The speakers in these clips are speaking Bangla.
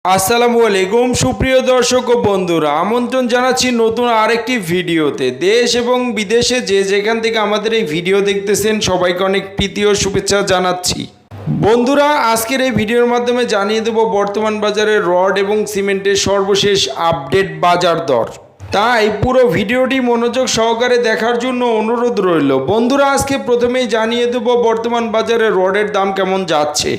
আসসালামু আলাইকুম সুপ্রিয় দর্শক ও বন্ধুরা, আমন্ত্রণ জানাচ্ছি নতুন আরেকটি ভিডিওতে। দেশ এবং বিদেশে যে যেখান থেকে আমাদের এই ভিডিও দেখতেছেন সবাইকে অনেক প্রীতি ও শুভেচ্ছা জানাচ্ছি। বন্ধুরা, আজকের এই ভিডিওর মাধ্যমে জানিয়ে দেব বর্তমান বাজারে রড এবং সিমেন্টের সর্বশেষ আপডেট বাজার দর। তাই পুরো ভিডিওটি মনোযোগ সহকারে দেখার জন্য অনুরোধ রইল। বন্ধুরা, আজকে প্রথমেই জানিয়ে দেব বর্তমান বাজারে রডের দাম কেমন যাচ্ছে।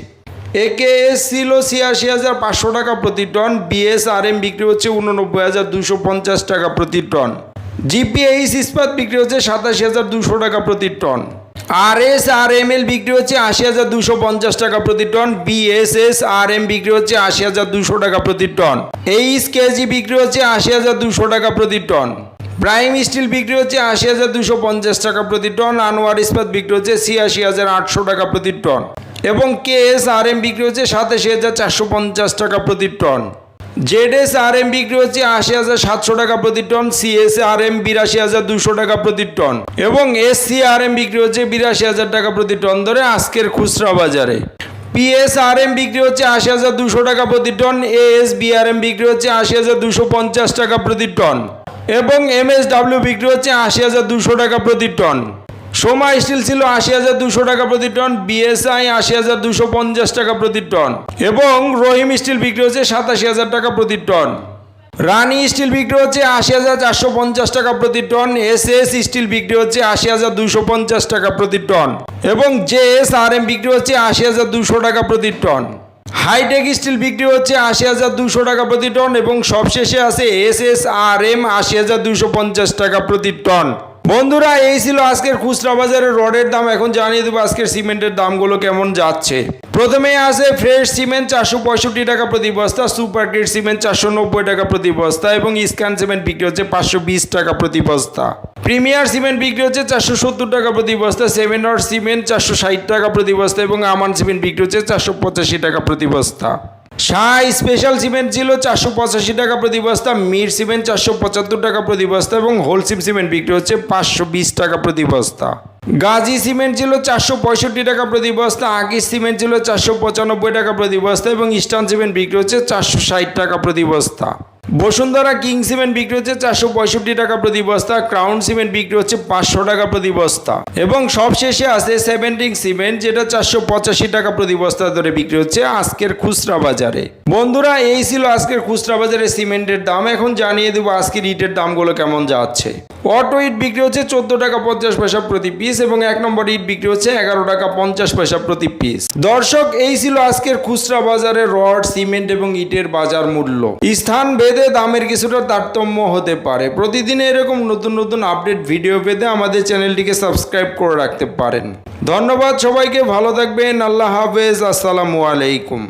একেএস ছিল ৮৬,৫০০ টাকা প্রতি টন, বিএসআরএম বিক্রি হচ্ছে ৮৯,২৫০ টাকা প্রতি টন, জিপিএইচ ইস্পাত বিক্রি হচ্ছে ৮৭,২০০ টাকা প্রতি টন, আরএসআরএমএল বিক্রি হচ্ছে ৮০,২৫০ টাকা প্রতি টন, বিএসএসআরএম বিক্রি হচ্ছে ৮০,২০০ টাকা প্রতি টন, এইচকেজি বিক্রি হচ্ছে ৮০,২০০ টাকা প্রতি টন, প্রাইম স্টিল বিক্রি হচ্ছে ৮০,২৫০ টাকা প্রতি টন, আনোয়ার ইস্পাত বিক্রি হচ্ছে ৮৬,৮০০ টাকা প্রতি টন এবং কেএসআরএম বিক্রি হচ্ছে ৮৭,৪৫০ টাকা প্রতি টন, জেডএসআরএম বিক্রি হচ্ছে ৮০,৭০০ টাকা প্রতি টন, সিএসআরএম ৮২,২০০ টাকা প্রতি টন এবং এসসিআরএম বিক্রি হচ্ছে ৮২,০০০ টাকা প্রতি টন ধরে আজকের খুচরা বাজারে। পিএসআরএম বিক্রি হচ্ছে ৮০,২০০ টাকা প্রতি টন, এএসবিআরএম বিক্রি হচ্ছে ৮০,২৫০ টাকা প্রতি টন এবং এমএসডাব্লিউ বিক্রি হচ্ছে ৮০,২০০ টাকা প্রতি টন। সোমা স্টিল ছিল ৮০,২০০ টাকা প্রতি টন, বিএসআই ৮০,২৫০ টাকা প্রতি টন এবং রহিম স্টিল বিক্রি হচ্ছে ৮৭,০০০ টাকা প্রতি টন। রানী স্টিল বিক্রি হচ্ছে ৮০,৪৫০ টাকা প্রতি টন, এসএস স্টিল বিক্রি হচ্ছে ৮০,২৫০ টাকা প্রতি টন এবং জেএসআরএম বিক্রি হচ্ছে ৮০,২০০ টাকা প্রতি টন। হাইটেক স্টিল বিক্রি হচ্ছে ৮০,২০০ টাকা প্রতি টন এবং সবশেষে আছে এসএসআরএম ৮০,২৫০ টাকা প্রতি টন। বন্ধুরা, এই ছিল আজকের খুচরা বাজারে রডের দাম। এখন জানিয়ে দেবো আজকের সিমেন্টের দামগুলো কেমন যাচ্ছে। প্রথমে আছে ফ্রেশ সিমেন্ট ৪৬৫ টাকা প্রতি বস্তা, সুপার গ্রেড সিমেন্ট ৪৯০ টাকা প্রতি বস্তা এবং স্ক্যান সিমেন্ট বিক্রি হচ্ছে ৫২০ টাকা প্রতি বস্তা। প্রিমিয়ার সিমেন্ট বিক্রি হচ্ছে ৪৭০ টাকা প্রতি বস্তা, 7 নট সিমেন্ট ৪৬০ টাকা প্রতি বস্তা এবং আমান সিমেন্ট বিক্রি হচ্ছে ৪৮৫ টাকা প্রতি বস্তা। শাহ স্পেশাল সিমেন্ট ছিল ৪৮৫ টাকা প্রতি বস্তা, মির সিমেন্ট ৪৭৫ টাকা প্রতি বস্তা এবং হোলসিম সিমেন্ট বিক্রি হচ্ছে ৫২০ টাকা প্রতি বস্তা। গাজী সিমেন্ট ছিল ৪৬৫ টাকা প্রতি বস্তা, আকিস সিমেন্ট ছিল ৪৯৫ টাকা প্রতি বস্তা এবং ইস্টার্ন সিমেন্ট বিক্রি হচ্ছে ৪৬০ টাকা প্রতি বস্তা। বসুন্ধরা কিং সিমেন্ট বিক্রি হচ্ছে ৪৬৫ টাকা প্রতি বস্তা, ক্রাউন সিমেন্ট বিক্রি হচ্ছে ৫০০ টাকা প্রতি বস্তা এবং সবশেষে আছে সেভেন্টিং সিমেন্ট যেটা ৪৮৫ টাকা প্রতি বস্তা ধরে বিক্রি হচ্ছে আজকের খুচরা বাজারে। বন্ধুরা, এই ছিল আজকের খুচরা বাজারে সিমেন্টের দাম। এখন জানিয়ে দেবো আজকের ইটের দামগুলো কেমন যাচ্ছে। অটো ইট বিক্রি হচ্ছে ১৪ টাকা ৫০ পয়সা প্রতি পিস এবং ১ নম্বর ইট বিক্রি হচ্ছে ১১ টাকা ৫০ পয়সা প্রতি পিস। দর্শক, এই ছিল আজকের খুচরা বাজারে রড, সিমেন্ট এবং ইটের বাজার মূল্য। স্থান ভেদে দামের কিছুটা তারতম্য হতে পারে। প্রতিদিন এরকম নতুন নতুন আপডেট ভিডিও পেতে আমাদের চ্যানেলটিকে সাবস্ক্রাইব করে রাখতে পারেন। ধন্যবাদ সবাইকে, ভালো থাকবেন। আল্লাহ হাফেজ, আসসালামু আলাইকুম।